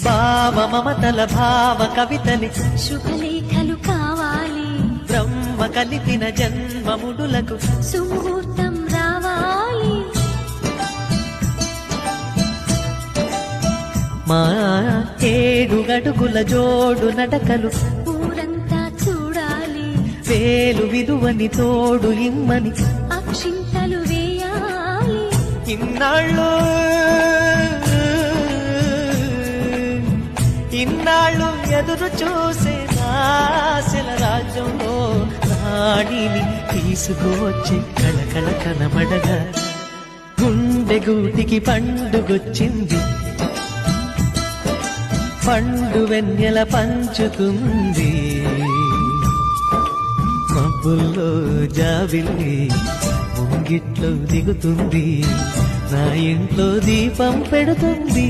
భావ మమతల భావ కవితలి శుభలేఖలు కావాలి, బ్రహ్మ కలిపిన జన్మముడులకు సుముహూర్తం రావాలి. మా 7 అడుగుల జోడు నడకలు ఊరంతా చూడాలి, వేలు విలువని తోడు ఇమ్మని అక్షింతలు వేయాలి. ఇన్నాళ్ళు ఎదురు చూసే ఆశల రాజ్యంలో రాణిని తీసుకువచ్చి కళకళ కనబడగా గుండె గూటికి పండుగొచ్చింది, పండు వెన్నెల పంచుతుంది. మబ్బుల్లో జాబిల్లి ముంగిట్లో దిగుతుంది, నా ఇంట్లో దీపం పెడుతుంది.